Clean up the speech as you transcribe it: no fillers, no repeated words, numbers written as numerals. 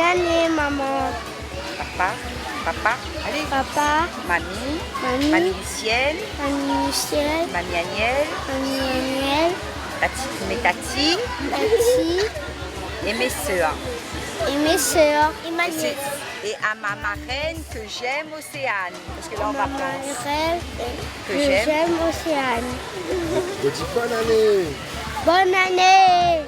année, maman. Papa, allez. Papa, Mamie, mamie, Lucienne, mamie Michel, mamie Agnelle, mamie Daniel, mes tatis Tati et mes sœurs. et mes sœurs et ma nièce. Et à ma marraine que j'aime, Océane. Parce que là, on va Maman prendre. rêve Que que j'aime. j'aime Océane. On dit bonne année. Bonne année!